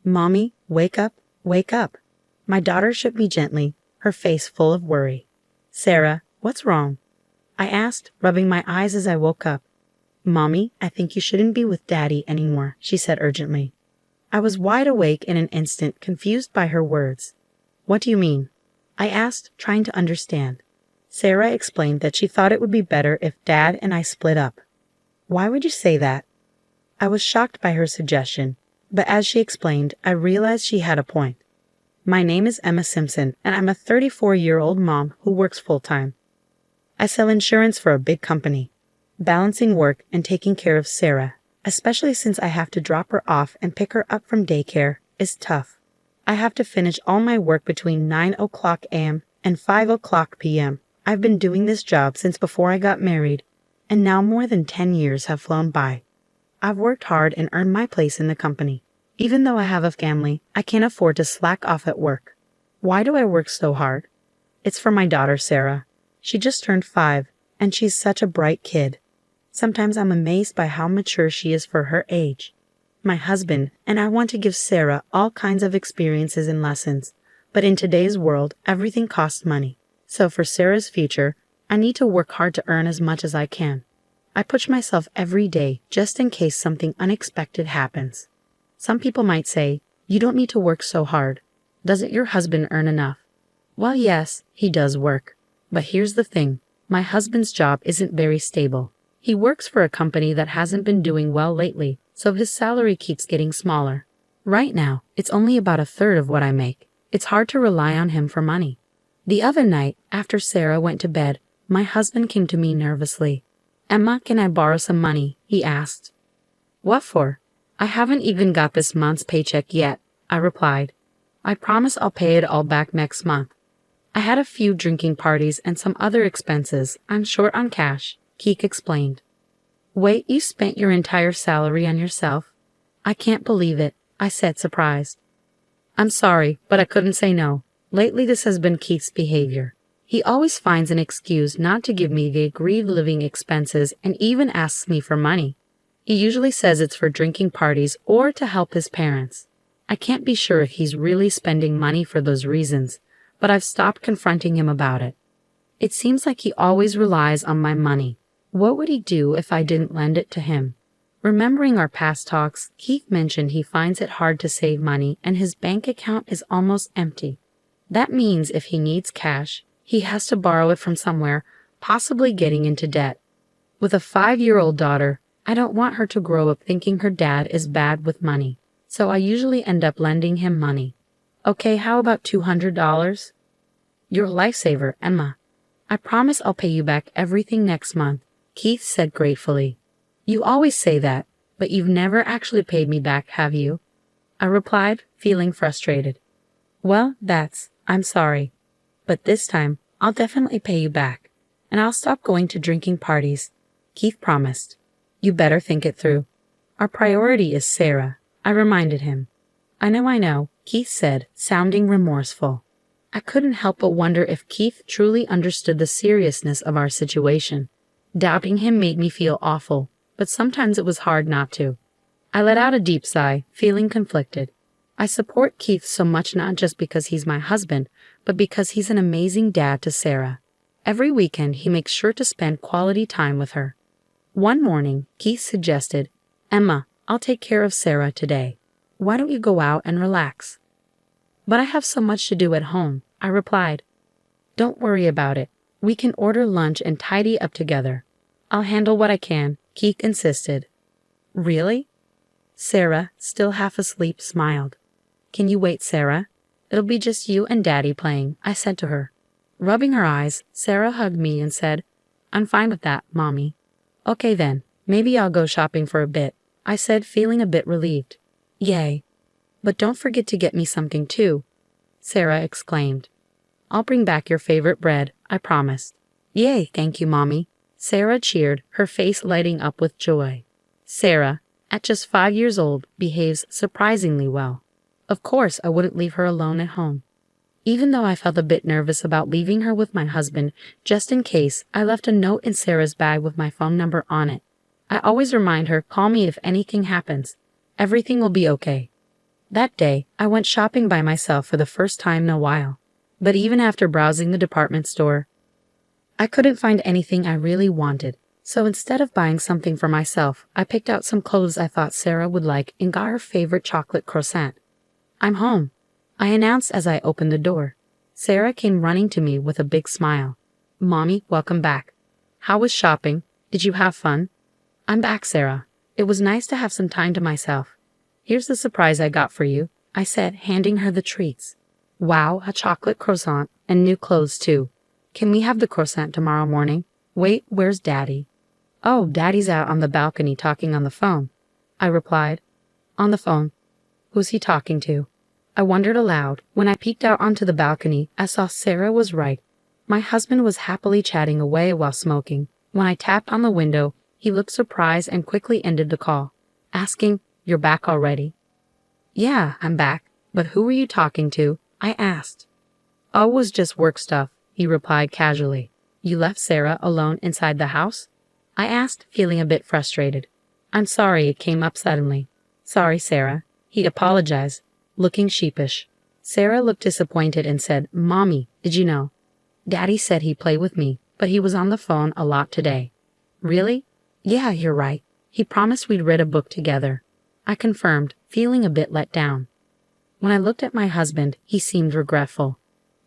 "Mommy, wake up, wake up." My daughter shook me gently, her face full of worry. "Sarah, what's wrong?" I asked, rubbing my eyes as I woke up. "Mommy, I think you shouldn't be with Daddy anymore," she said urgently. I was wide awake in an instant, confused by her words. "What do you mean?" I asked, trying to understand. Sarah explained that she thought it would be better if Dad and I split up. "Why would you say that?" I was shocked by her suggestion, but as she explained, I realized she had a point. "My name is Emma Simpson, and I'm a 34-year-old mom who works full-time. I sell insurance for a big company. Balancing work and taking care of Sarah, especially since I have to drop her off and pick her up from daycare, is tough. I have to finish all my work between 9 o'clock a.m. and 5 o'clock p.m. I've been doing this job since before I got married, and now more than 10 years have flown by. I've worked hard and earned my place in the company. Even though I have a family, I can't afford to slack off at work. Why do I work so hard? It's for my daughter, Sarah. She just turned 5, and she's such a bright kid. Sometimes I'm amazed by how mature she is for her age. My husband and I want to give Sarah all kinds of experiences and lessons, but in today's world, everything costs money. So for Sarah's future, I need to work hard to earn as much as I can. I push myself every day just in case something unexpected happens. Some people might say, you don't need to work so hard. Doesn't your husband earn enough? Well, yes, he does work. But here's the thing. My husband's job isn't very stable. He works for a company that hasn't been doing well lately, so his salary keeps getting smaller. Right now, it's only about a third of what I make. It's hard to rely on him for money. The other night, after Sarah went to bed, my husband came to me nervously. "Emma, can I borrow some money?" he asked. "What for?" "I haven't even got this month's paycheck yet," I replied. "I promise I'll pay it all back next month. I had a few drinking parties and some other expenses. I'm short on cash," Keek explained. "Wait, you spent your entire salary on yourself?" "I can't believe it," I said, surprised. "I'm sorry, but I couldn't say no. Lately this has been Keith's behavior. He always finds an excuse not to give me the agreed living expenses and even asks me for money. He usually says it's for drinking parties or to help his parents. I can't be sure if he's really spending money for those reasons, but I've stopped confronting him about it. It seems like he always relies on my money. What would he do if I didn't lend it to him?" Remembering our past talks, Keith mentioned he finds it hard to save money and his bank account is almost empty. That means if he needs cash, he has to borrow it from somewhere, possibly getting into debt. With a 5-year-old daughter, I don't want her to grow up thinking her dad is bad with money, so I usually end up lending him money. "Okay, how about $200? "You're a lifesaver, Emma. I promise I'll pay you back everything next month," Keith said gratefully. "You always say that, but you've never actually paid me back, have you?" I replied, feeling frustrated. "Well, I'm sorry. But this time, I'll definitely pay you back, and I'll stop going to drinking parties," Keith promised. "You better think it through. Our priority is Sarah," I reminded him. I know, Keith said, sounding remorseful. I couldn't help but wonder if Keith truly understood the seriousness of our situation. Doubting him made me feel awful, but sometimes it was hard not to. I let out a deep sigh, feeling conflicted. I support Keith so much not just because he's my husband, but because he's an amazing dad to Sarah. Every weekend he makes sure to spend quality time with her. One morning, Keith suggested, "Emma, I'll take care of Sarah today. Why don't you go out and relax?" "But I have so much to do at home," I replied. "Don't worry about it. We can order lunch and tidy up together. I'll handle what I can," Keith insisted. "Really?" Sarah, still half asleep, smiled. "Can you wait, Sarah? It'll be just you and Daddy playing," I said to her. Rubbing her eyes, Sarah hugged me and said, "I'm fine with that, Mommy." "Okay then, maybe I'll go shopping for a bit," I said, feeling a bit relieved. "Yay. But don't forget to get me something too," Sarah exclaimed. "I'll bring back your favorite bread, I promised." "Yay, thank you, Mommy." Sarah cheered, her face lighting up with joy. Sarah, at just 5 years old, behaves surprisingly well. Of course, I wouldn't leave her alone at home. Even though I felt a bit nervous about leaving her with my husband, just in case, I left a note in Sarah's bag with my phone number on it. I always remind her, "Call me if anything happens. Everything will be okay." That day, I went shopping by myself for the first time in a while. But even after browsing the department store, I couldn't find anything I really wanted. So instead of buying something for myself, I picked out some clothes I thought Sarah would like and got her favorite chocolate croissant. "I'm home," I announced as I opened the door. Sarah came running to me with a big smile. "Mommy, welcome back. How was shopping? Did you have fun?" "I'm back, Sarah. It was nice to have some time to myself. Here's the surprise I got for you," I said, handing her the treats. "Wow, a chocolate croissant, and new clothes too. Can we have the croissant tomorrow morning? Wait, where's Daddy?" "Oh, Daddy's out on the balcony talking on the phone," I replied. "On the phone? Who's he talking to?" I wondered aloud. When I peeked out onto the balcony, I saw Sarah was right. My husband was happily chatting away while smoking. When I tapped on the window, he looked surprised and quickly ended the call, asking, "You're back already?" "Yeah, I'm back. But who were you talking to?" I asked. "Oh, it was just work stuff," he replied casually. "You left Sarah alone inside the house?" I asked, feeling a bit frustrated. "I'm sorry it came up suddenly." "Sorry, Sarah," he apologized, looking sheepish. Sarah looked disappointed and said, "Mommy, did you know? Daddy said he'd play with me, but he was on the phone a lot today." "Really?" "Yeah, you're right. He promised we'd read a book together," I confirmed, feeling a bit let down. When I looked at my husband, he seemed regretful.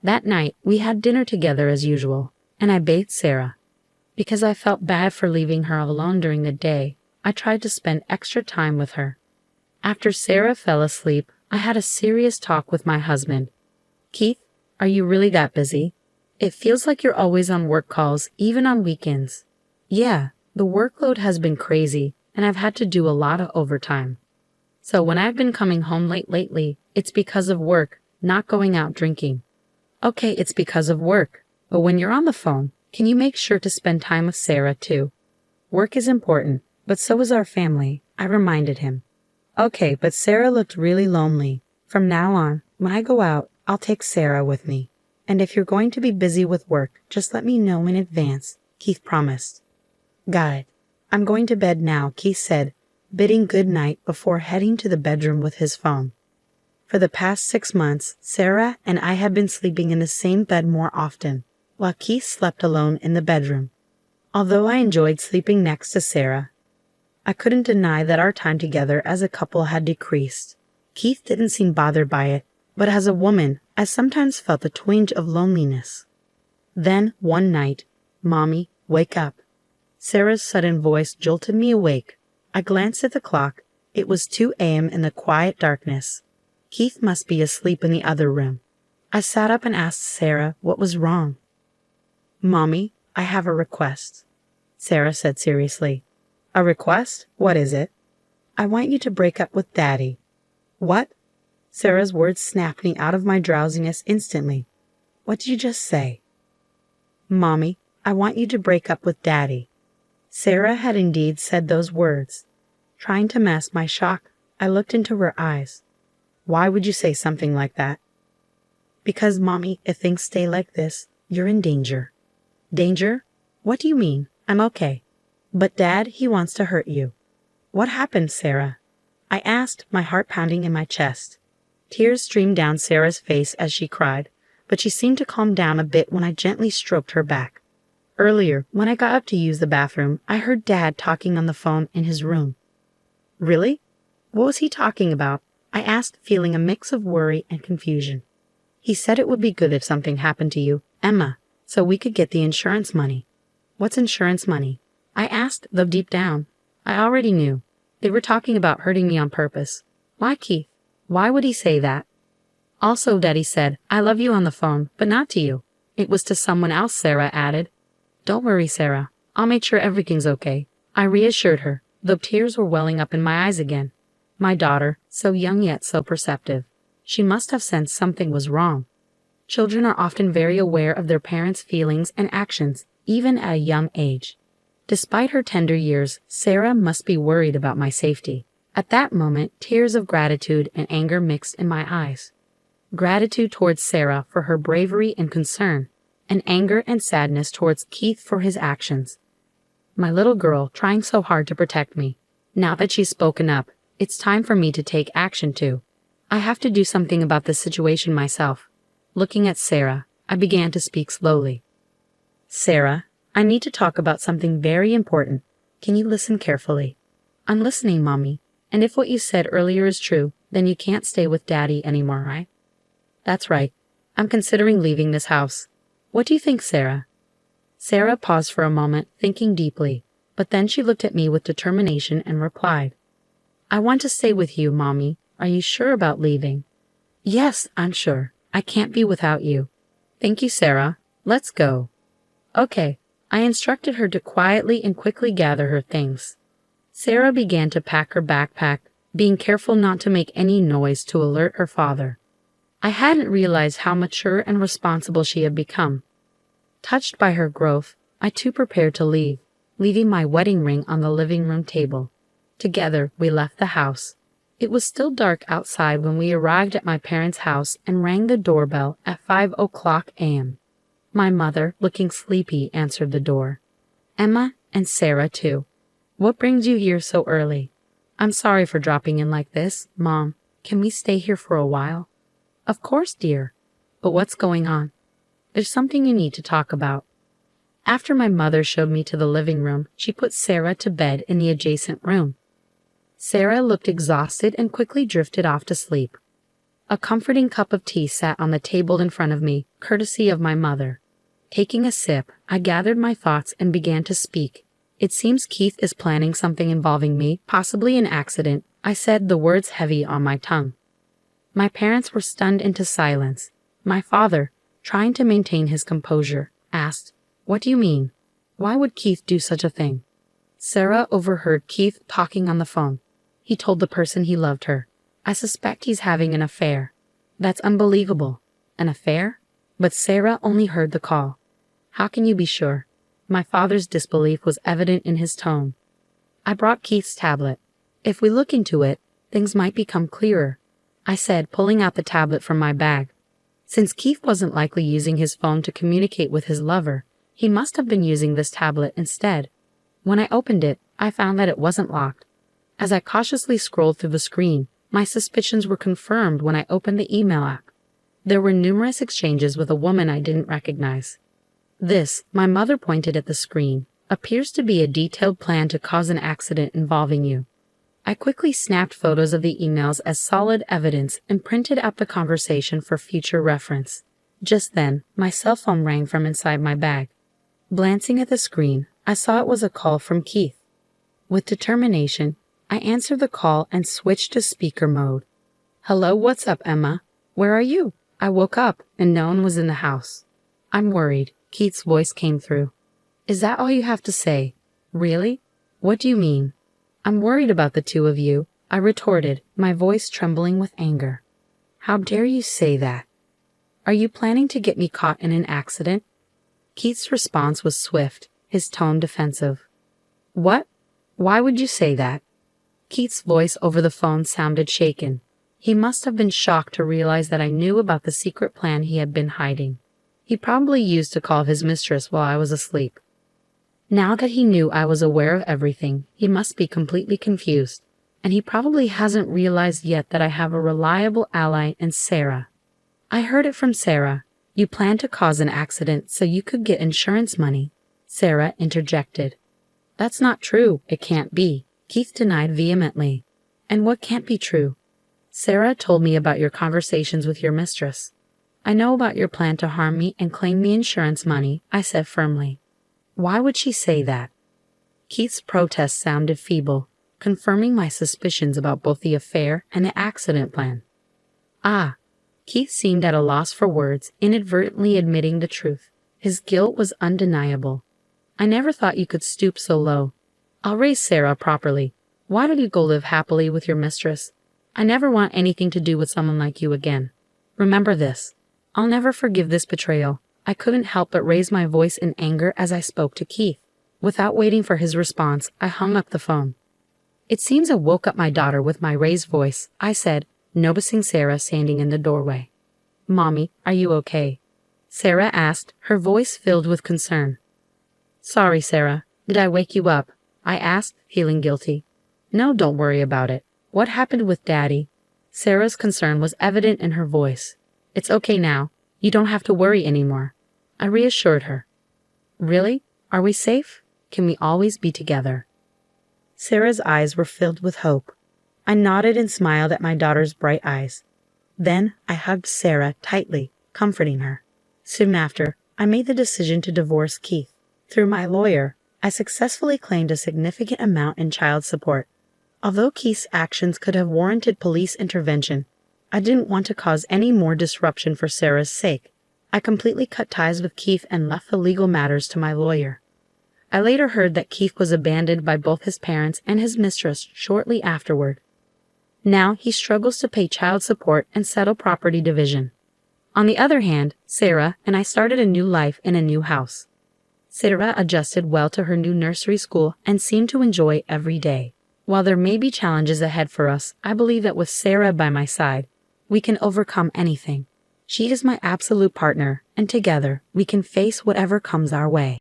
That night, we had dinner together as usual, and I bathed Sarah. Because I felt bad for leaving her alone during the day, I tried to spend extra time with her. After Sarah fell asleep, I had a serious talk with my husband. "Keith, are you really that busy? It feels like you're always on work calls, even on weekends." "Yeah, the workload has been crazy, and I've had to do a lot of overtime. So when I've been coming home late lately, it's because of work, not going out drinking." "Okay, it's because of work, but when you're on the phone, can you make sure to spend time with Sarah too?" "Work is important, but so is our family," I reminded him. "Okay, but Sarah looked really lonely. From now on, when I go out, I'll take Sarah with me. And if you're going to be busy with work, just let me know in advance," Keith promised. "Got it. I'm going to bed now," Keith said, bidding good night before heading to the bedroom with his phone. For the past 6 months, Sarah and I had been sleeping in the same bed more often, while Keith slept alone in the bedroom. Although I enjoyed sleeping next to Sarah, I couldn't deny that our time together as a couple had decreased. Keith didn't seem bothered by it, but as a woman, I sometimes felt a twinge of loneliness. Then, one night, "Mommy, wake up." Sarah's sudden voice jolted me awake. I glanced at the clock. It was 2 a.m. in the quiet darkness. Keith must be asleep in the other room. I sat up and asked Sarah what was wrong. "Mommy, I have a request," Sarah said seriously. "A request? What is it?" "I want you to break up with Daddy." "What?" Sarah's words snapped me out of my drowsiness instantly. "What did you just say?" "Mommy, I want you to break up with Daddy." Sarah had indeed said those words. Trying to mask my shock, I looked into her eyes. "Why would you say something like that?" "Because, Mommy, if things stay like this, you're in danger." "Danger? What do you mean? I'm okay." "But Dad, he wants to hurt you." "What happened, Sarah?" I asked, my heart pounding in my chest. Tears streamed down Sarah's face as she cried, but she seemed to calm down a bit when I gently stroked her back. "Earlier, when I got up to use the bathroom, I heard Dad talking on the phone in his room." "Really? What was he talking about?" I asked, feeling a mix of worry and confusion. "He said it would be good if something happened to you, Emma, so we could get the insurance money." "What's insurance money?" I asked, though deep down, I already knew. They were talking about hurting me on purpose. Why, Keith? Why would he say that? "Also, Daddy said, I love you on the phone, but not to you. It was to someone else," Sarah added. "Don't worry, Sarah. I'll make sure everything's okay," I reassured her, though tears were welling up in my eyes again. My daughter, so young yet so perceptive. She must have sensed something was wrong. Children are often very aware of their parents' feelings and actions, even at a young age. Despite her tender years, Sarah must be worried about my safety. At that moment, tears of gratitude and anger mixed in my eyes. Gratitude towards Sarah for her bravery and concern, and anger and sadness towards Keith for his actions. My little girl trying so hard to protect me. Now that she's spoken up, it's time for me to take action too. I have to do something about this situation myself. Looking at Sarah, I began to speak slowly. Sarah, I need to talk about something very important. Can you listen carefully? I'm listening, Mommy. And if what you said earlier is true, then you can't stay with Daddy anymore, right? That's right. I'm considering leaving this house. What do you think, Sarah? Sarah paused for a moment, thinking deeply, but then she looked at me with determination and replied, I want to stay with you, Mommy. Are you sure about leaving? Yes, I'm sure. I can't be without you. Thank you, Sarah. Let's go. Okay. I instructed her to quietly and quickly gather her things. Sarah began to pack her backpack, being careful not to make any noise to alert her father. I hadn't realized how mature and responsible she had become. Touched by her growth, I too prepared to leave, leaving my wedding ring on the living room table. Together, we left the house. It was still dark outside when we arrived at my parents' house and rang the doorbell at 5:00 a.m. My mother, looking sleepy, answered the door. Emma and Sarah, too. What brings you here so early? I'm sorry for dropping in like this, Mom. Can we stay here for a while? Of course, dear. But what's going on? There's something you need to talk about. After my mother showed me to the living room, she put Sarah to bed in the adjacent room. Sarah looked exhausted and quickly drifted off to sleep. A comforting cup of tea sat on the table in front of me, courtesy of my mother. Taking a sip, I gathered my thoughts and began to speak. It seems Keith is planning something involving me, possibly an accident. I said, the words heavy on my tongue. My parents were stunned into silence. My father, trying to maintain his composure, asked, What do you mean? Why would Keith do such a thing? Sarah overheard Keith talking on the phone. He told the person he loved her. I suspect he's having an affair. That's unbelievable. An affair? But Sarah only heard the call. How can you be sure? My father's disbelief was evident in his tone. I brought Keith's tablet. If we look into it, things might become clearer, I said, pulling out the tablet from my bag. Since Keith wasn't likely using his phone to communicate with his lover, he must have been using this tablet instead. When I opened it, I found that it wasn't locked. As I cautiously scrolled through the screen, my suspicions were confirmed when I opened the email app. There were numerous exchanges with a woman I didn't recognize. This, my mother pointed at the screen, appears to be a detailed plan to cause an accident involving you. I quickly snapped photos of the emails as solid evidence and printed out the conversation for future reference. Just then, my cell phone rang from inside my bag. Glancing at the screen, I saw it was a call from Keith. With determination, I answered the call and switched to speaker mode. Hello, what's up, Emma? Where are you? I woke up and no one was in the house. I'm worried, Keith's voice came through. Is that all you have to say? Really? What do you mean? I'm worried about the two of you, I retorted, my voice trembling with anger. How dare you say that? Are you planning to get me caught in an accident? Keith's response was swift, his tone defensive. What? Why would you say that? Keith's voice over the phone sounded shaken. He must have been shocked to realize that I knew about the secret plan he had been hiding. He probably used to call his mistress while I was asleep. Now that he knew I was aware of everything, he must be completely confused, and he probably hasn't realized yet that I have a reliable ally in Sarah. I heard it from Sarah. You planned to cause an accident so you could get insurance money, Sarah interjected. That's not true. It can't be, Keith denied vehemently. And what can't be true? Sarah told me about your conversations with your mistress. I know about your plan to harm me and claim the insurance money, I said firmly. Why would she say that? Keith's protest sounded feeble, confirming my suspicions about both the affair and the accident plan. Ah, Keith seemed at a loss for words, inadvertently admitting the truth. His guilt was undeniable. I never thought you could stoop so low. I'll raise Sarah properly. Why don't you go live happily with your mistress? I never want anything to do with someone like you again. Remember this. I'll never forgive this betrayal. I couldn't help but raise my voice in anger as I spoke to Keith. Without waiting for his response, I hung up the phone. It seems I woke up my daughter with my raised voice, I said, noticing Sarah standing in the doorway. Mommy, are you okay? Sarah asked, her voice filled with concern. Sorry, Sarah. Did I wake you up? I asked, feeling guilty. No, don't worry about it. What happened with Daddy? Sarah's concern was evident in her voice. It's okay now. You don't have to worry anymore. I reassured her. Really? Are we safe? Can we always be together? Sarah's eyes were filled with hope. I nodded and smiled at my daughter's bright eyes. Then I hugged Sarah tightly, comforting her. Soon after, I made the decision to divorce Keith. Through my lawyer, I successfully claimed a significant amount in child support. Although Keith's actions could have warranted police intervention, I didn't want to cause any more disruption for Sarah's sake. I completely cut ties with Keith and left the legal matters to my lawyer. I later heard that Keith was abandoned by both his parents and his mistress shortly afterward. Now he struggles to pay child support and settle property division. On the other hand, Sarah and I started a new life in a new house. Sarah adjusted well to her new nursery school and seemed to enjoy every day. While there may be challenges ahead for us, I believe that with Sarah by my side, we can overcome anything. She is my absolute partner, and together we can face whatever comes our way.